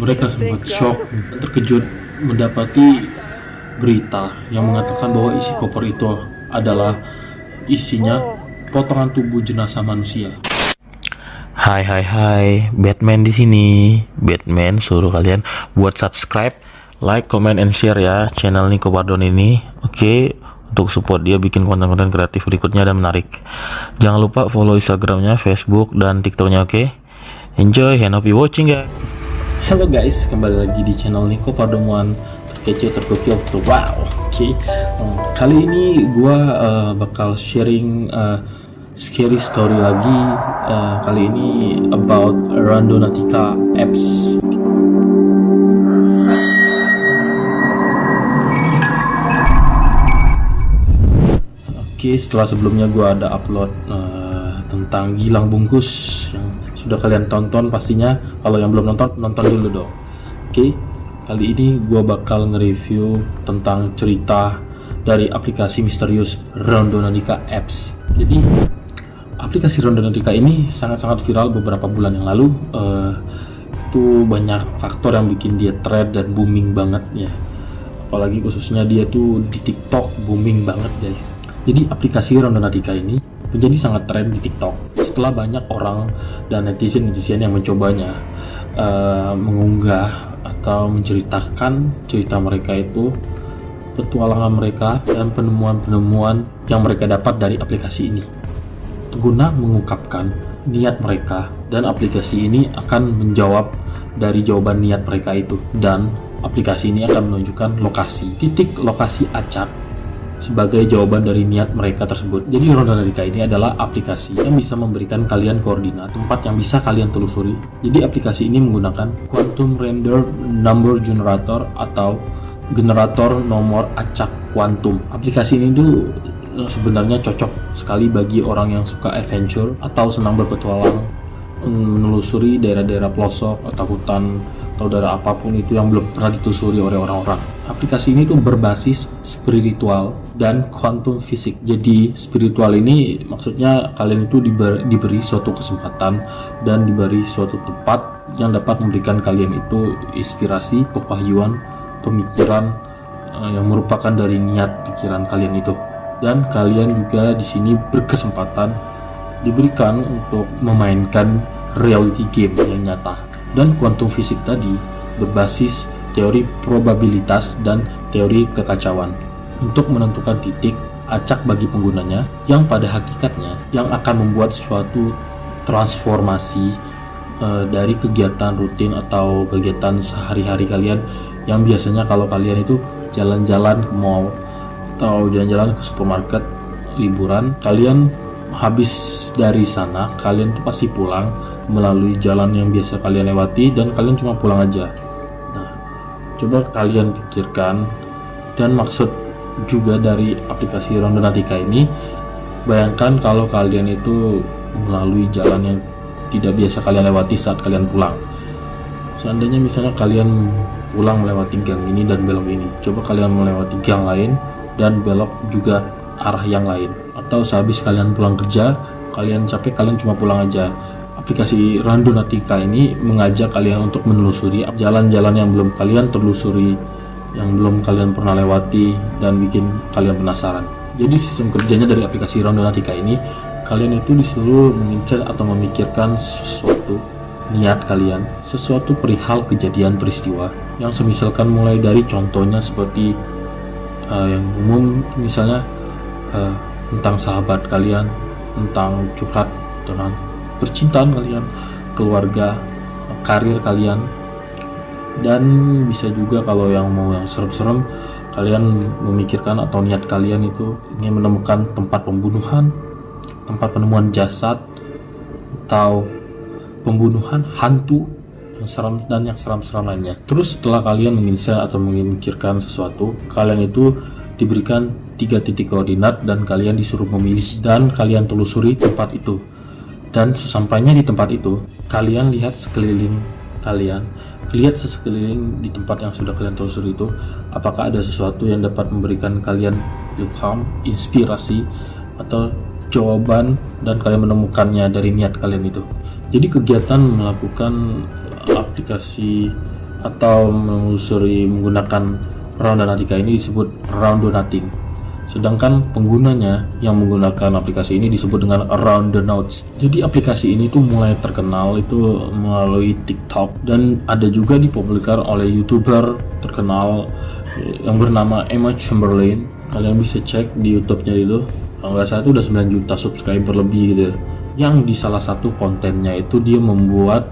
Mereka sempat shock dan terkejut mendapati berita yang mengatakan bahwa isi koper itu adalah isinya potongan tubuh jenazah manusia. Hai hai hai, Batman di sini. Batman suruh kalian buat subscribe, like, comment, and share ya channel Nico Pardon ini. Oke, untuk support dia bikin konten-konten kreatif berikutnya dan menarik. Jangan lupa follow Instagramnya, Facebook, dan TikToknya. Oke, enjoy and hope you watching guys. Halo guys, kembali lagi di channel Nico Pardomuan terkece tergokil wow. Oke, kali ini gua bakal sharing scary story lagi. Kali ini about Randonautica apps. Oke, setelah sebelumnya gua ada upload tentang Gilang Bungkus yang sudah kalian tonton pastinya. Kalau yang belum nonton dulu dong. Oke, kali ini gue bakal nge-review tentang cerita dari aplikasi misterius Randonautica apps. Jadi aplikasi Randonautica ini sangat-sangat viral beberapa bulan yang lalu. Itu banyak faktor yang bikin dia trend dan booming banget ya. Apalagi khususnya dia tuh di TikTok booming banget guys. Jadi aplikasi Randonautica ini menjadi sangat tren di TikTok setelah banyak orang dan netizen yang mencobanya mengunggah atau menceritakan cerita mereka itu, petualangan mereka dan penemuan-penemuan yang mereka dapat dari aplikasi ini, guna mengungkapkan niat mereka, dan aplikasi ini akan menjawab dari jawaban niat mereka itu, dan aplikasi ini akan menunjukkan titik lokasi acak sebagai jawaban dari niat mereka tersebut. Jadi Randonautica ini adalah aplikasi yang bisa memberikan kalian koordinat tempat yang bisa kalian telusuri. Jadi aplikasi ini menggunakan Quantum Random Number Generator atau generator nomor acak kuantum. Aplikasi ini tuh sebenarnya cocok sekali bagi orang yang suka adventure atau senang berpetualang, menelusuri daerah-daerah pelosok atau hutan atau daerah apapun itu yang belum pernah ditelusuri oleh orang-orang. Aplikasi ini tuh berbasis spiritual dan quantum fisik. Jadi spiritual ini maksudnya kalian itu diberi suatu kesempatan dan diberi suatu tempat yang dapat memberikan kalian itu inspirasi, pewahyuan, pemikiran yang merupakan dari niat pikiran kalian itu. Dan kalian juga di sini berkesempatan diberikan untuk memainkan reality game yang nyata. Dan quantum fisik tadi berbasis teori probabilitas dan teori kekacauan untuk menentukan titik acak bagi penggunanya yang pada hakikatnya yang akan membuat suatu transformasi dari kegiatan rutin atau kegiatan sehari-hari kalian yang biasanya kalau kalian itu jalan-jalan ke mall atau jalan-jalan ke supermarket liburan, kalian habis dari sana kalian tuh pasti pulang melalui jalan yang biasa kalian lewati dan kalian cuma pulang aja. Coba kalian pikirkan, dan maksud juga dari aplikasi Randonautica ini, bayangkan kalau kalian itu melalui jalan yang tidak biasa kalian lewati saat kalian pulang. Seandainya misalnya kalian pulang melewati gang ini dan belok ini, coba kalian melewati gang lain dan belok juga arah yang lain. Atau sehabis kalian pulang kerja, kalian capek, kalian cuma pulang aja. Aplikasi Randonautica ini mengajak kalian untuk menelusuri jalan-jalan yang belum kalian telusuri, yang belum kalian pernah lewati, dan bikin kalian penasaran. Jadi sistem kerjanya dari aplikasi Randonautica ini, kalian itu disuruh mengincar atau memikirkan sesuatu niat kalian, sesuatu perihal kejadian peristiwa yang semisalkan mulai dari contohnya seperti yang umum, misalnya tentang sahabat kalian, tentang curhat, tentang percintaan kalian, keluarga, karir kalian, dan bisa juga kalau yang mau yang serem-serem, kalian memikirkan atau niat kalian itu ingin menemukan tempat pembunuhan, tempat penemuan jasad, atau pembunuhan hantu yang seram dan yang seram-seram lainnya. Terus setelah kalian mengincar atau memikirkan sesuatu, kalian itu diberikan 3 titik koordinat dan kalian disuruh memilih dan kalian telusuri tempat itu. Dan sesampainya di tempat itu, kalian lihat sekeliling kalian, lihat sekeliling di tempat yang sudah kalian telusuri itu, apakah ada sesuatu yang dapat memberikan kalian ilham, inspirasi, atau jawaban, dan kalian menemukannya dari niat kalian itu. Jadi kegiatan melakukan aplikasi atau menelusuri menggunakan Randonautica ini disebut Randonauting. Sedangkan penggunanya yang menggunakan aplikasi ini disebut dengan Randonauts. Jadi aplikasi ini tuh mulai terkenal itu melalui TikTok dan ada juga dipublikkan oleh YouTuber terkenal yang bernama Emma Chamberlain. Kalian bisa cek di YouTube-nya itu. Kalau nggak salah itu udah 9 juta subscriber lebih gitu. Yang di salah satu kontennya itu dia membuat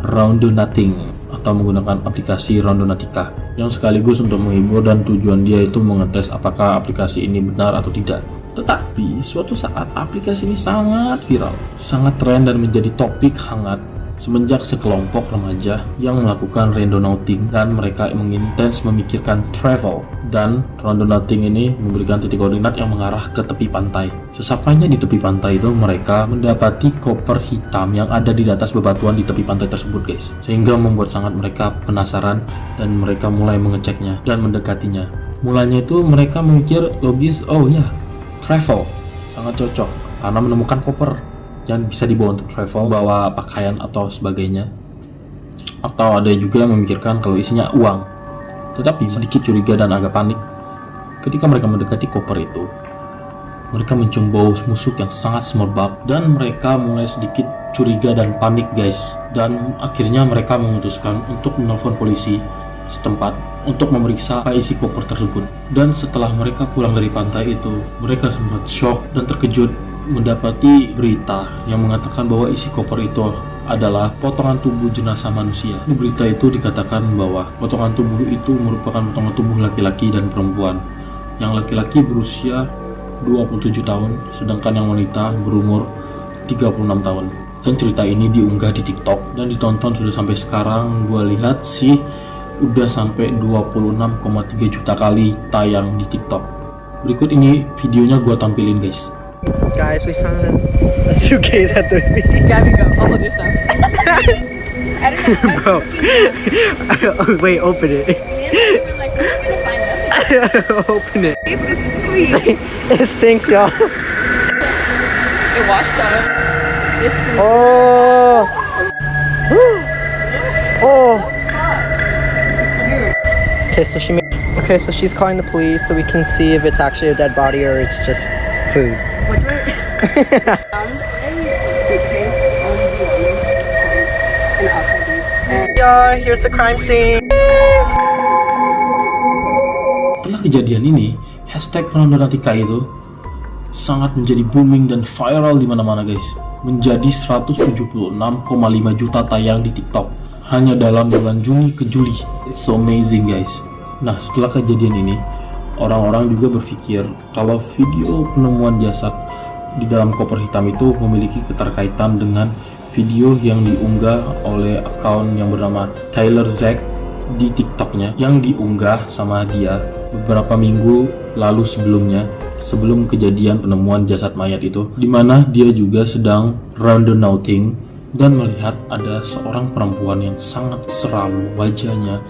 Randonauting atau menggunakan aplikasi Randonautica yang sekaligus untuk menghibur, dan tujuan dia itu mengetes apakah aplikasi ini benar atau tidak. Tetapi suatu saat aplikasi ini sangat viral, sangat tren dan menjadi topik hangat semenjak sekelompok remaja yang melakukan randonauting dan mereka mengintens memikirkan travel, dan randonauting ini memberikan titik koordinat yang mengarah ke tepi pantai. Sesampainya di tepi pantai itu mereka mendapati koper hitam yang ada di atas bebatuan di tepi pantai tersebut guys, sehingga membuat sangat mereka penasaran dan mereka mulai mengeceknya dan mendekatinya. Mulanya itu mereka memikir logis, oh ya, travel sangat cocok karena menemukan koper yang bisa dibawa untuk travel, bawa pakaian atau sebagainya. Atau ada juga yang memikirkan kalau isinya uang. Tetapi sedikit curiga dan agak panik ketika mereka mendekati koper itu. Mereka mencium bau busuk yang sangat semerbak dan mereka mulai sedikit curiga dan panik guys. Dan akhirnya mereka memutuskan untuk menelpon polisi setempat untuk memeriksa apa isi koper tersebut. Dan setelah mereka pulang dari pantai itu, mereka sempat shock dan terkejut mendapati berita yang mengatakan bahwa isi koper itu adalah potongan tubuh jenazah manusia. Di berita itu dikatakan bahwa potongan tubuh itu merupakan potongan tubuh laki-laki dan perempuan. Yang laki-laki berusia 27 tahun, sedangkan yang wanita berumur 36 tahun. Dan cerita ini diunggah di TikTok dan ditonton sudah sampai sekarang. Gua lihat sih udah sampai 26,3 juta kali tayang di TikTok. Berikut ini videonya gua tampilin guys. Guys, we found a suitcase at the Gabby, go. I'll hold your stuff. I don't know. Bro. Wait, open it. Me and Gabby were like, we're gonna find nothing. Open it. It was sweet. It stinks, y'all. It washed up. It's Oh. Oh. Okay, so she's calling the police so we can see if it's actually a dead body or it's just food. What do I found a suitcase on the point in Alpine Beach. And Yeah, here's the crime scene. Setelah kejadian ini, hashtag Randonautica itu sangat menjadi booming dan viral di mana-mana guys. Menjadi 176,5 juta tayang di TikTok hanya dalam bulan Juni ke Juli. It's so amazing guys. Nah, setelah kejadian ini, orang-orang juga berpikir kalau video penemuan jasad di dalam koper hitam itu memiliki keterkaitan dengan video yang diunggah oleh akun yang bernama Tyler Zack di TikToknya, yang diunggah sama dia beberapa minggu lalu sebelum kejadian penemuan jasad mayat itu, dimana dia juga sedang randonauting dan melihat ada seorang perempuan yang sangat seram wajahnya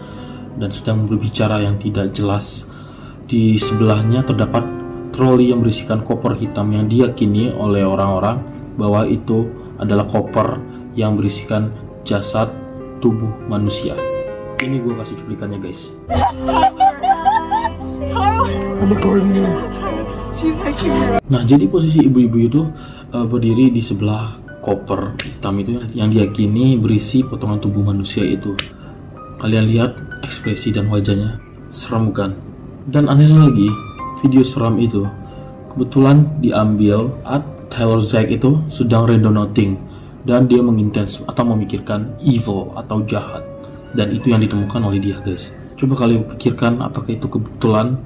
dan sedang berbicara yang tidak jelas. Di sebelahnya terdapat troli yang berisikan koper hitam yang diyakini oleh orang-orang bahwa itu adalah koper yang berisikan jasad tubuh manusia. Ini gue kasih cuplikannya guys. Nah, jadi posisi ibu-ibu itu berdiri di sebelah koper hitam itu yang diyakini berisi potongan tubuh manusia itu. Kalian lihat ekspresi dan wajahnya, seram bukan? Dan anehnya lagi, video seram itu kebetulan diambil saat Tyler Zack itu sedang randonauting dan dia mengintens atau memikirkan evil atau jahat, dan itu yang ditemukan oleh dia guys. Coba kalian pikirkan apakah itu kebetulan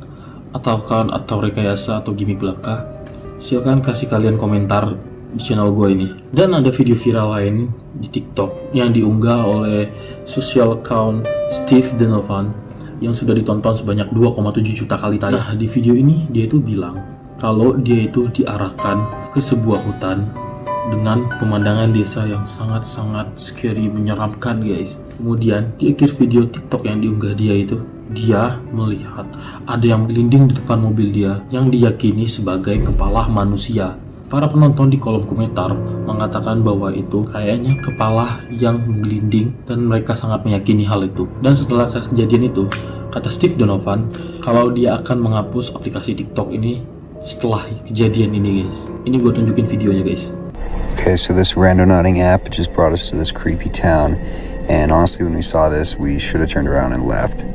atau rekayasa atau gimmick belaka. Silahkan kasih kalian komentar di channel gue ini. Dan ada video viral lain di TikTok yang diunggah oleh social account Steve Donovan yang sudah ditonton sebanyak 2,7 juta kali tayang. Nah, di video ini dia itu bilang kalau dia itu diarahkan ke sebuah hutan dengan pemandangan desa yang sangat-sangat scary, menyeramkan guys. Kemudian di akhir video TikTok yang diunggah dia itu, dia melihat ada yang berlinding di depan mobil dia yang diyakini sebagai kepala manusia. Para penonton di kolom komentar mengatakan bahwa itu kayaknya kepala yang menggelinding dan mereka sangat meyakini hal itu. Dan setelah kejadian itu, kata Steve Donovan kalau dia akan menghapus aplikasi TikTok ini setelah kejadian ini guys. Ini gue tunjukin videonya guys. Okay, so this randonauting app just brought us to this creepy town, and honestly when we saw this we should have turned around and left.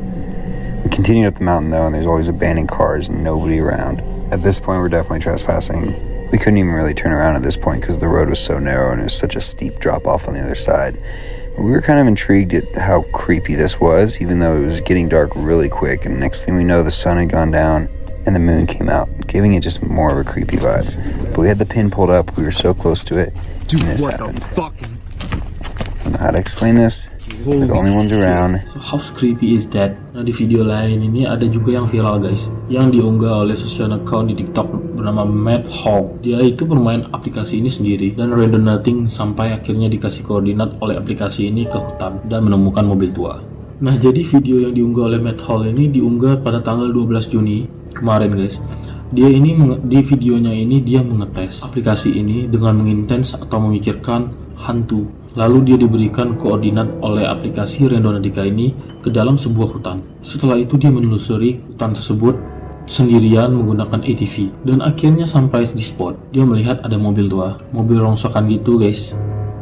We continued up the mountain though, and there's always abandoned cars and nobody around. At this point we're definitely trespassing. We couldn't even really turn around at this point because the road was so narrow and it was such a steep drop off on the other side. We were kind of intrigued at how creepy this was, even though it was getting dark really quick, and next thing we know the sun had gone down and the moon came out, giving it just more of a creepy vibe. But we had the pin pulled up, we were so close to it, and this happened. I don't know how to explain this. We're the only ones around. So how creepy is that? Nah, di video lain ini ada juga yang viral guys, yang diunggah oleh social account di TikTok bernama Matt Hawk. Dia itu bermain aplikasi ini sendiri dan randonauting sampai akhirnya dikasih koordinat oleh aplikasi ini ke hutan dan menemukan mobil tua. Nah, jadi video yang diunggah oleh Matt Hall ini diunggah pada tanggal 12 Juni kemarin guys. Dia ini di videonya ini dia mengetes aplikasi ini dengan mengintens atau memikirkan hantu. Lalu dia diberikan koordinat oleh aplikasi Randonautica ini ke dalam sebuah hutan. Setelah itu dia menelusuri hutan tersebut sendirian menggunakan ATV dan akhirnya sampai di spot. Dia melihat ada mobil tua, mobil rongsokan gitu guys,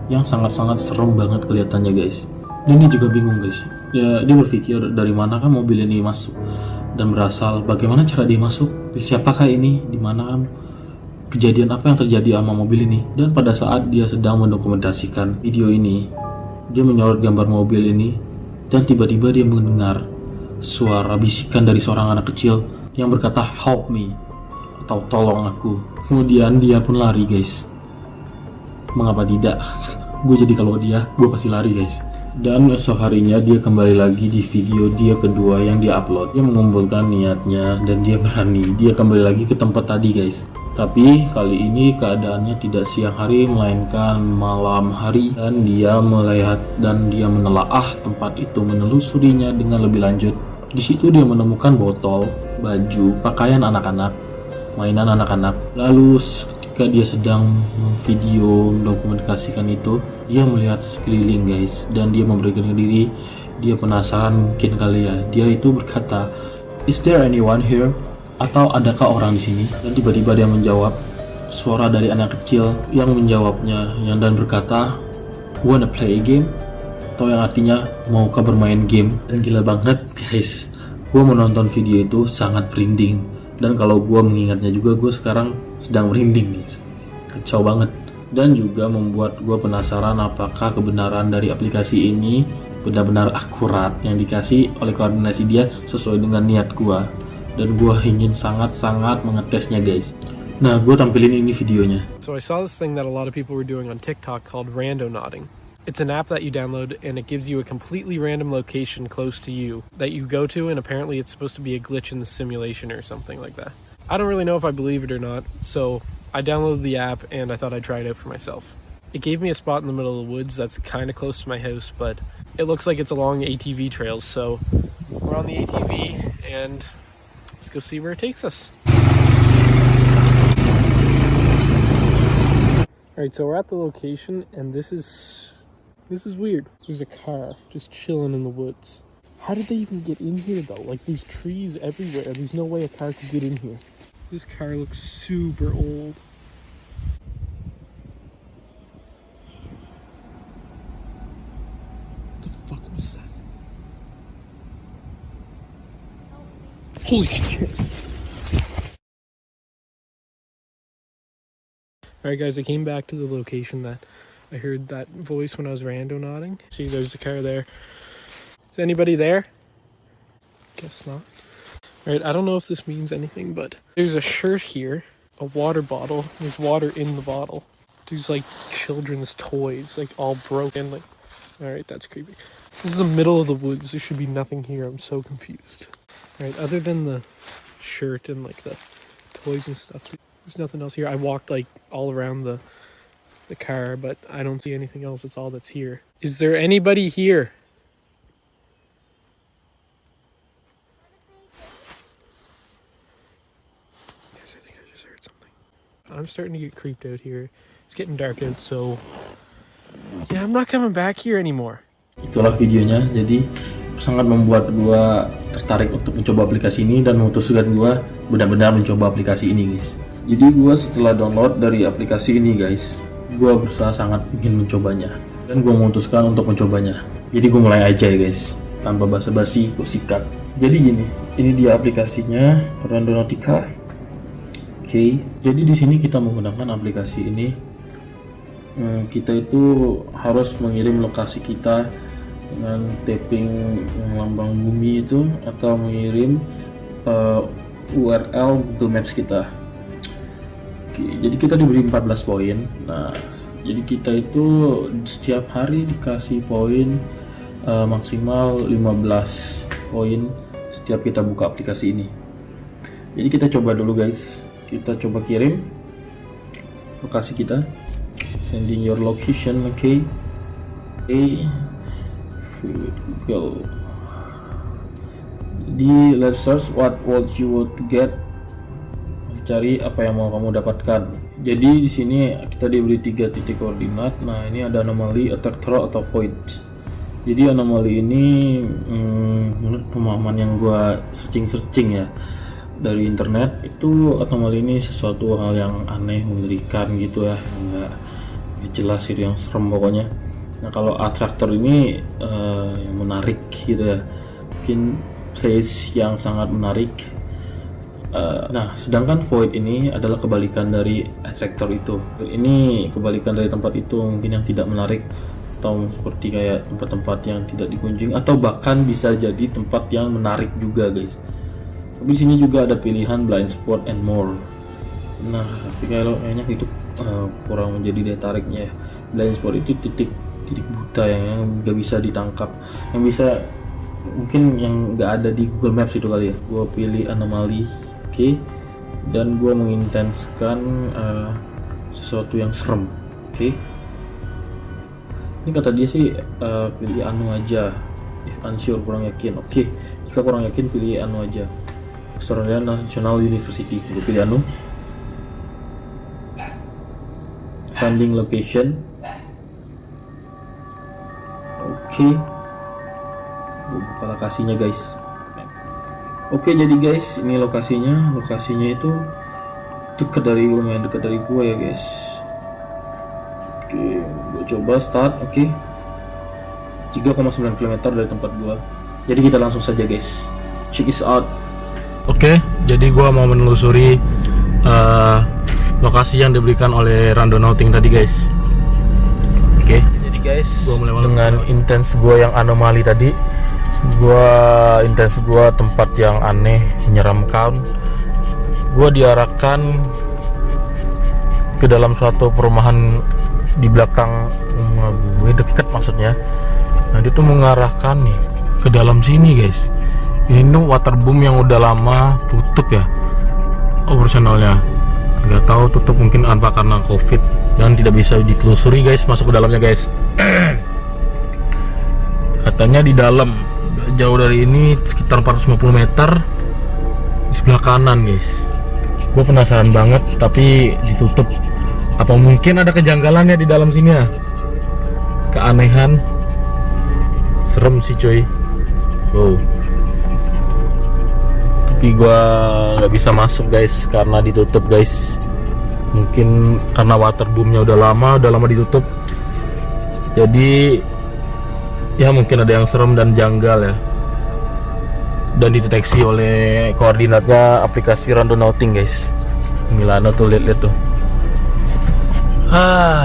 yang sangat-sangat serem banget kelihatannya guys. Dan dia juga bingung guys. Dia berpikir dari mana kan mobil ini masuk dan berasal, bagaimana cara dia masuk, siapakah ini, di mana kejadian apa yang terjadi sama mobil ini. Dan pada saat dia sedang mendokumentasikan video ini, dia menyorot gambar mobil ini dan tiba-tiba dia mendengar suara bisikan dari seorang anak kecil yang berkata help me atau tolong aku. Kemudian dia pun lari guys. Mengapa tidak? Gue jadi kalau dia, gue pasti lari guys. Dan esok harinya dia kembali lagi di video dia kedua yang dia upload. Dia mengumpulkan niatnya dan dia berani. Dia kembali lagi ke tempat tadi guys. Tapi kali ini keadaannya tidak siang hari melainkan malam hari, dan dia melihat dan dia menelaah tempat itu, menelusurinya dengan lebih lanjut. Di situ dia menemukan botol, baju, pakaian anak-anak, mainan anak-anak. Lalu ketika dia sedang video mendokumentasikan itu, dia melihat sekeliling guys, dan dia memberikan diri. Dia penasaran mungkin kali ya. Dia itu berkata, "Is there anyone here?" Atau adakah orang di sini? Dan tiba-tiba dia menjawab, suara dari anak kecil yang menjawabnya dan berkata, "Wanna play a game?" Atau yang artinya, maukah bermain game? Dan gila banget guys, gue menonton video itu sangat merinding. Dan kalau gue mengingatnya juga, gue sekarang sedang merinding guys. Kacau banget. Dan juga membuat gue penasaran apakah kebenaran dari aplikasi ini benar-benar akurat yang dikasih oleh koordinasi dia sesuai dengan niat gue. Dan gue ingin sangat-sangat mengetesnya guys. Nah, gue tampilin ini videonya. So I saw this thing that a lot of people were doing on TikTok called randonauting. It's an app that you download and it gives you a completely random location close to you that you go to, and apparently it's supposed to be a glitch in the simulation or something like that. I don't really know if I believe it or not, so I downloaded the app and I thought I'd try it out for myself. It gave me a spot in the middle of the woods that's kind of close to my house, but it looks like it's along ATV trails, so we're on the ATV and let's go see where it takes us. Alright, so we're at the location, and this is weird. There's a car just chilling in the woods. How did they even get in here though? Like, there's trees everywhere. There's no way a car could get in here. This car looks super old. What the fuck was that? Holy shit. Alright guys, I came back to the location that I heard that voice when I was randonauting. See, there's a car there. Is anybody there? Guess not. Alright, I don't know if this means anything, but there's a shirt here, a water bottle, there's water in the bottle. There's like children's toys, like all broken, like, alright, that's creepy. This is the middle of the woods, there should be nothing here, I'm so confused. Alright, other than the shirt and like the toys and stuff, there's nothing else here. I walked like all around the car, but I don't see anything else. That's all that's here. Is there anybody here? Guys, I think I just heard something. I'm starting to get creeped out here. It's getting dark out, so yeah, I'm not coming back here anymore. Itulah videonya. Jadi sangat membuat gua tertarik untuk mencoba aplikasi ini dan memutuskan gua benar-benar mencoba aplikasi ini, guys. Jadi gua setelah download dari aplikasi ini, guys, gua berusaha sangat ingin mencobanya dan gua memutuskan untuk mencobanya. Jadi gua mulai aja ya, guys, tanpa basa-basi, gua sikat. Jadi gini, ini dia aplikasinya, Randonautica. Oke, jadi di sini kita menggunakan aplikasi ini. Kita itu harus mengirim lokasi kita dengan tapping lambang bumi itu, atau mengirim URL Google Maps kita. Oke, jadi kita diberi 14 poin. Nah, jadi kita itu setiap hari dikasih poin maksimal 15 poin setiap kita buka aplikasi ini. Jadi kita coba dulu, guys. Kita coba kirim lokasi kita, sending your location. Okay. Google. Jadi let's search what you would get. Cari apa yang mau kamu dapatkan. Jadi di sini kita diberi 3 titik koordinat. Nah, ini ada anomali, attack, throw, atau void. Jadi anomali ini menurut pemahaman yang gua searching ya dari internet, itu anomali ini sesuatu hal yang aneh, mengerikan gitu ya, nggak jelas sih, yang serem pokoknya. Nah, kalau attractor ini yang menarik gitu ya, mungkin place yang sangat menarik. Nah, sedangkan void ini adalah kebalikan dari attractor itu. Ini kebalikan dari tempat itu, mungkin yang tidak menarik, atau seperti kayak tempat-tempat yang tidak dikunjungi, atau bahkan bisa jadi tempat yang menarik juga, guys. Tapi di sini juga ada pilihan blind spot and more. Nah, tapi kalau kayaknya itu kurang menjadi daya tariknya. Blind spot itu titik buta yang nggak bisa ditangkap, yang bisa mungkin yang nggak ada di Google Maps itu kali ya. Gua pilih anomali, oke, dan gua mengintenskan sesuatu yang serem, oke. Ini kata dia sih pilih anu aja, if unsure, kurang yakin. Oke, jika kurang yakin pilih anu aja, Australian National University. Gue pilih anu. Finding location. Oke. Gue buka lokasinya, guys. Oke, jadi guys, ini lokasinya. Lokasinya itu lumayan dekat dari gue ya, guys. Oke, gue coba start. Oke, 3,9 km dari tempat gue. Jadi kita langsung saja, guys. Check this out. Oke, jadi gua mau menelusuri lokasi yang diberikan oleh Randonauting tadi, guys. Oke, jadi guys, gua mulai dengan intens gua yang anomali tadi. Intens gua tempat yang aneh, menyeramkan. Gua diarahkan ke dalam suatu perumahan di belakang rumah gue, deket maksudnya. Nah, dia tuh mengarahkan nih ke dalam sini, guys. Ini tuh waterboom yang udah lama tutup ya operasionalnya, nggak tahu tutup mungkin apa karena COVID dan tidak bisa ditelusuri, guys, masuk ke dalamnya, guys. Katanya di dalam jauh dari ini sekitar 450 meter di sebelah kanan, guys. Gue penasaran banget, tapi ditutup. Apa mungkin ada kejanggalannya di dalam sini ya? Keanehan, serem sih, coy. Wow. Tapi gua nggak bisa masuk, guys, karena ditutup, guys. Mungkin karena waterboomnya udah lama ditutup. Jadi ya mungkin ada yang serem dan janggal ya, dan dideteksi oleh koordinatnya aplikasi Randonauting, guys. Milano tuh, lihat tuh.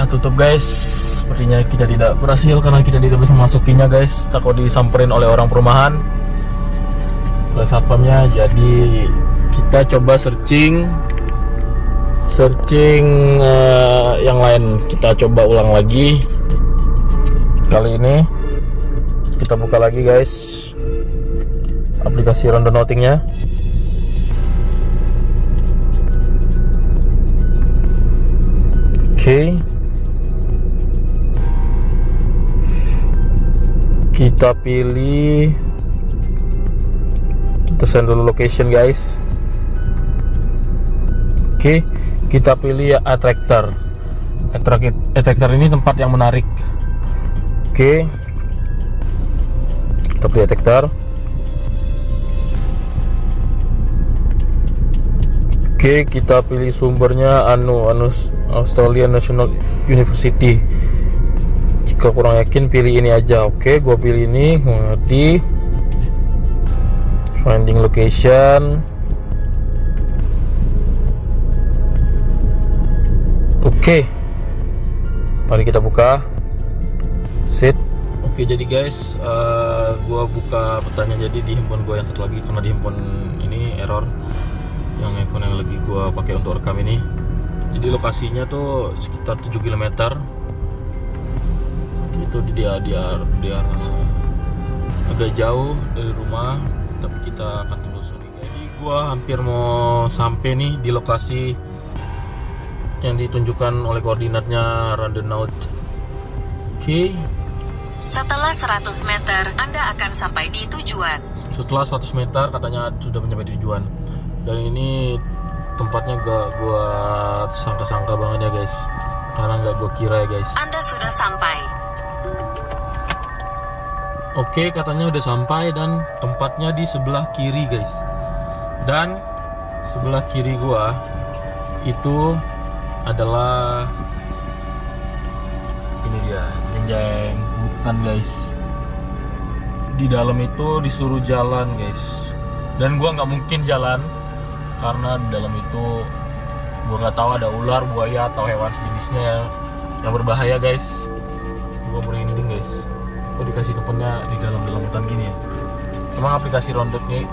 Tutup, guys. Sepertinya kita tidak berhasil karena kita tidak bisa masukinya, guys. Takut disamperin oleh orang perumahan, oleh satpamnya. Jadi kita coba searching yang lain. Kita coba ulang lagi. Kali ini kita buka lagi, guys, aplikasi Randonautingnya. Oke. Kita pilih, kita send dulu location, guys. Oke, Kita pilih attractor. Attractor ini tempat yang menarik. Oke. Kita pilih attractor. Oke, kita pilih sumbernya Australian National University. Jika kurang yakin pilih ini aja. Oke, gua pilih ini. Mengerti. Finding location. Oke, mari kita buka. Set. Oke, jadi guys, gua buka petanya jadi di handphone gua yang satu lagi karena di handphone ini error. Yang handphone yang lagi gua pakai untuk rekam ini. Jadi lokasinya tuh sekitar 7 km. Itu dia agak jauh dari rumah, tapi kita akan telusuri. Jadi gua hampir mau sampai nih di lokasi yang ditunjukkan oleh koordinatnya Randonaut. Oke. Setelah 100 meter, Anda akan sampai di tujuan. Setelah 100 meter katanya sudah mencapai di tujuan. Dan ini tempatnya gak gua sangka-sangka banget ya guys. Karena gak gua kira ya guys. Anda sudah sampai. Oke, katanya udah sampai dan tempatnya di sebelah kiri guys. Dan sebelah kiri gua itu adalah ini dia, jenjang hutan guys. Di dalam itu disuruh jalan guys, dan gua nggak mungkin jalan karena di dalam itu gua nggak tahu ada ular, buaya atau hewan sejenisnya yang berbahaya guys. Gua merinding guys. Gua dikasih tempatnya di dalam hutan gini ya. Emang aplikasi Roundup nih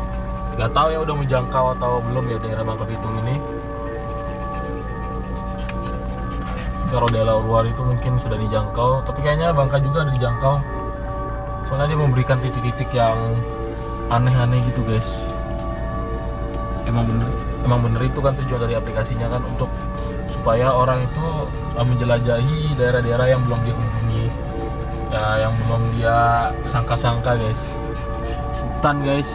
nggak tahu ya udah menjangkau atau belum ya daerah Bangka Belitung ini. Kalau daerah luar itu mungkin sudah dijangkau, tapi kayaknya Bangka juga ada dijangkau. Soalnya dia memberikan titik-titik yang aneh-aneh gitu guys. Emang bener itu kan tujuan dari aplikasinya kan, untuk supaya orang itu menjelajahi daerah-daerah yang belum dia kunjungi, ya, yang belum dia sangka-sangka guys. Hutan guys,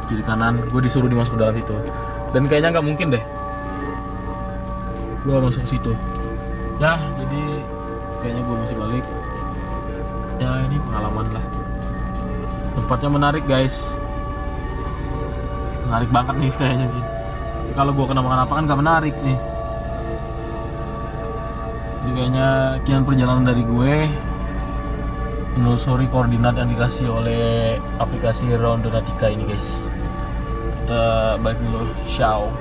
kiri kanan, gue disuruh dimasuk ke dalam itu, dan kayaknya nggak mungkin deh gue masuk situ ya, jadi kayaknya gue masih balik ya. Ini pengalaman lah, tempatnya menarik guys, menarik banget nih kayaknya sih. Kalau gue kenapa-kenapa kan gak menarik nih. Jadi kayaknya sekian perjalanan dari gue menelusuri koordinat yang dikasih oleh aplikasi Rondonatica ini guys. Kita balik dulu, ciao.